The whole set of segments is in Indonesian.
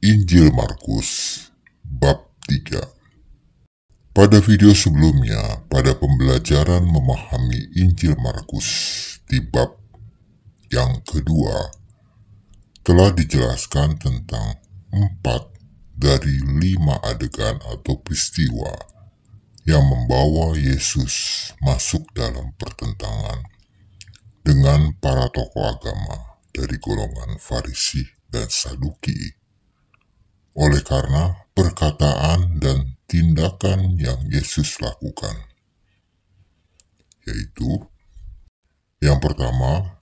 Injil Markus, bab 3. Pada video sebelumnya, pada pembelajaran memahami Injil Markus di bab yang kedua, telah dijelaskan tentang 4 dari 5 adegan atau peristiwa yang membawa Yesus masuk dalam pertentangan dengan para tokoh agama dari golongan Farisi dan Saduki. Oleh karena perkataan dan tindakan yang Yesus lakukan, yaitu yang pertama,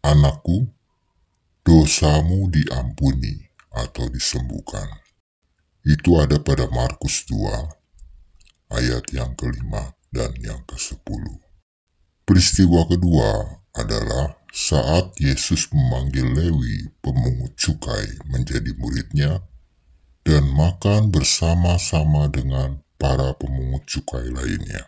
anakku, dosamu diampuni atau disembuhkan. Itu ada pada Markus 2 ayat yang ke-5 dan yang ke-10. Peristiwa kedua adalah saat Yesus memanggil Lewi pemungut cukai menjadi muridnya dan makan bersama-sama dengan para pemungut cukai lainnya.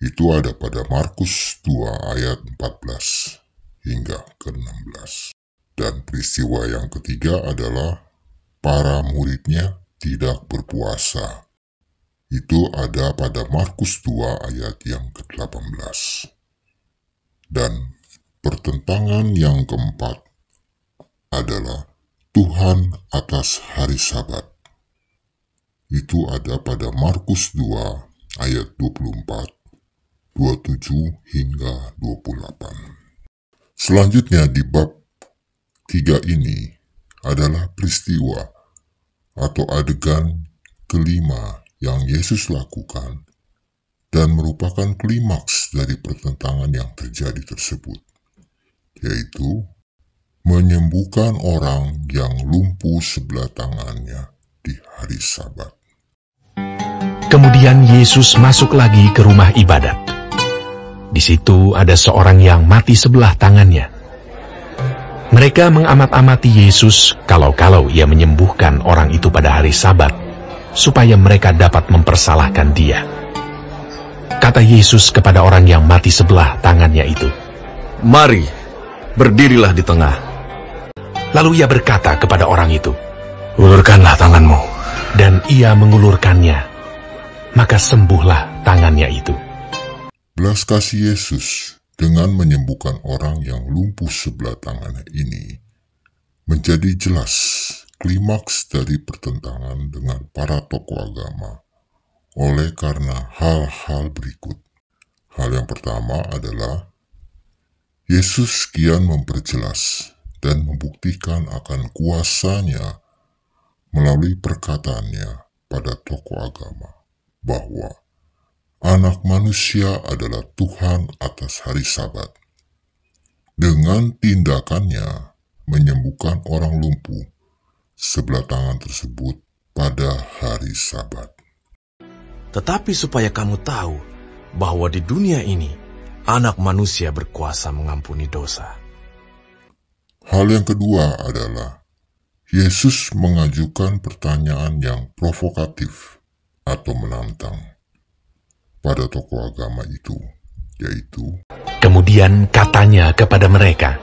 Itu ada pada Markus 2 ayat 14 hingga ke-16. Dan peristiwa yang ketiga adalah para muridnya tidak berpuasa. Itu ada pada Markus 2 ayat yang ke-18. Dan pertentangan yang keempat adalah Tuhan atas hari Sabat. Itu ada pada Markus 2 ayat 24, 27 hingga 28. Selanjutnya di bab 3 ini adalah peristiwa atau adegan kelima yang Yesus lakukan dan merupakan klimaks dari pertentangan yang terjadi tersebut, yaitu menyembuhkan orang yang lumpuh sebelah tangannya di hari Sabat. Kemudian Yesus masuk lagi ke rumah ibadat. Di situ ada seorang yang mati sebelah tangannya. Mereka mengamat-amati Yesus kalau-kalau ia menyembuhkan orang itu pada hari Sabat, supaya mereka dapat mempersalahkan dia. Kata Yesus kepada orang yang mati sebelah tangannya itu, "Mari, berdirilah di tengah." Lalu ia berkata kepada orang itu, "Ulurkanlah tanganmu." Dan ia mengulurkannya, maka sembuhlah tangannya itu. Belas kasih Yesus dengan menyembuhkan orang yang lumpuh sebelah tangannya ini menjadi jelas klimaks dari pertentangan dengan para tokoh agama oleh karena hal-hal berikut. Hal yang pertama adalah Yesus kian memperjelas dan membuktikan akan kuasanya melalui perkataannya pada tokoh agama bahwa Anak Manusia adalah Tuhan atas hari Sabat. Dengan tindakannya menyembuhkan orang lumpuh sebelah tangan tersebut pada hari Sabat. Tetapi supaya kamu tahu bahwa di dunia ini Anak Manusia berkuasa mengampuni dosa. Hal yang kedua adalah Yesus mengajukan pertanyaan yang provokatif atau menantang pada tokoh agama itu, yaitu, kemudian katanya kepada mereka,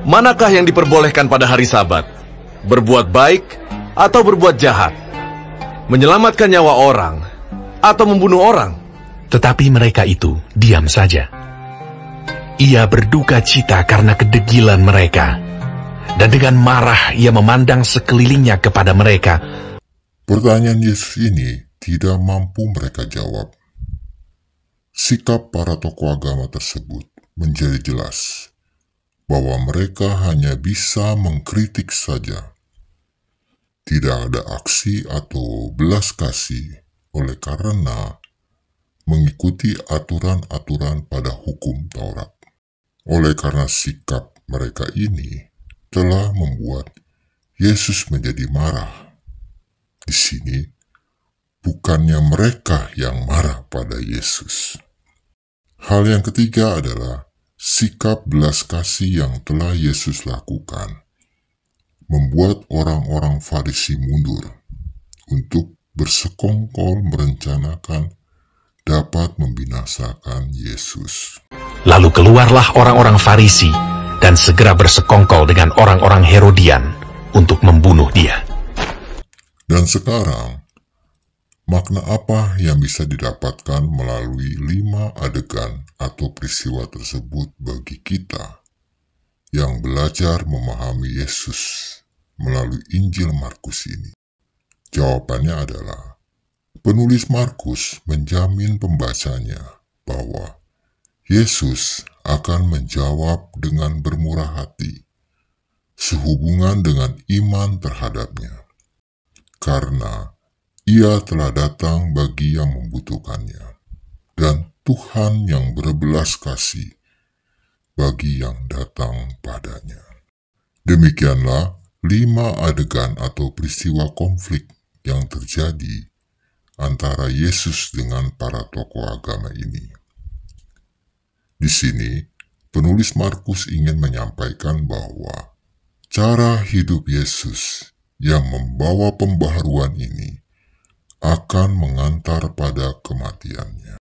"Manakah yang diperbolehkan pada hari Sabat? Berbuat baik atau berbuat jahat? Menyelamatkan nyawa orang atau membunuh orang?" Tetapi mereka itu diam saja. Ia berduka cita karena kedegilan mereka, dan dengan marah ia memandang sekelilingnya kepada mereka. Pertanyaan Yesus ini tidak mampu mereka jawab. Sikap para tokoh agama tersebut menjadi jelas bahwa mereka hanya bisa mengkritik saja. Tidak ada aksi atau belas kasih oleh karena mengikuti aturan-aturan pada hukum Taurat. Oleh karena sikap mereka ini telah membuat Yesus menjadi marah. Di sini bukannya mereka yang marah pada Yesus. Hal yang ketiga adalah sikap belas kasih yang telah Yesus lakukan membuat orang-orang Farisi mundur untuk bersekongkol merencanakan dapat membinasakan Yesus. Lalu keluarlah orang-orang Farisi dan segera bersekongkol dengan orang-orang Herodian untuk membunuh dia. Dan sekarang, makna apa yang bisa didapatkan melalui 5 adegan atau peristiwa tersebut bagi kita yang belajar memahami Yesus melalui Injil Markus ini? Jawabannya adalah, penulis Markus menjamin pembacanya bahwa Yesus akan menjawab dengan bermurah hati sehubungan dengan iman terhadapnya, karena Ia telah datang bagi yang membutuhkannya, dan Tuhan yang berbelas kasih bagi yang datang padanya. Demikianlah 5 adegan atau peristiwa konflik yang terjadi antara Yesus dengan para tokoh agama ini. Di sini, penulis Markus ingin menyampaikan bahwa cara hidup Yesus yang membawa pembaharuan ini akan mengantar pada kematiannya.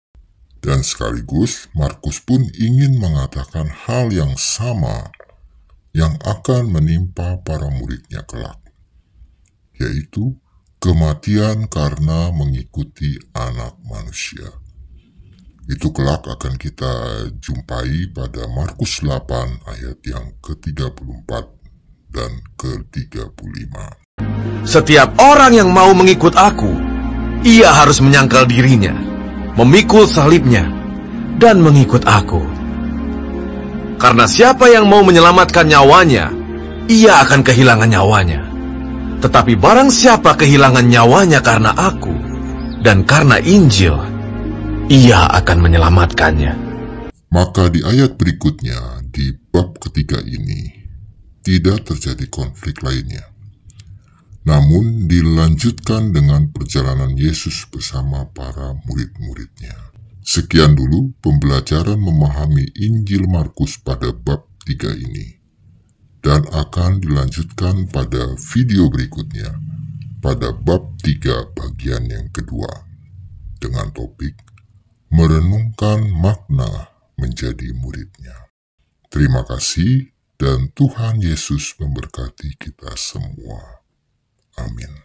Dan sekaligus, Markus pun ingin mengatakan hal yang sama yang akan menimpa para muridnya kelak, yaitu kematian karena mengikuti Anak Manusia. Itu kelak akan kita jumpai pada Markus 8 ayat yang ke-34 dan ke-35. Setiap orang yang mau mengikut aku, ia harus menyangkal dirinya, memikul salibnya, dan mengikut aku. Karena siapa yang mau menyelamatkan nyawanya, ia akan kehilangan nyawanya. Tetapi barang siapa kehilangan nyawanya karena aku dan karena Injil, ia akan menyelamatkannya. Maka di ayat berikutnya, di bab ketiga ini, tidak terjadi konflik lainnya. Namun dilanjutkan dengan perjalanan Yesus bersama para murid-muridnya. Sekian dulu pembelajaran memahami Injil Markus pada bab 3 ini. Dan akan dilanjutkan pada video berikutnya, pada bab 3 bagian yang kedua, dengan topik merenungkan makna menjadi muridnya. Terima kasih, dan Tuhan Yesus memberkati kita semua. Amin.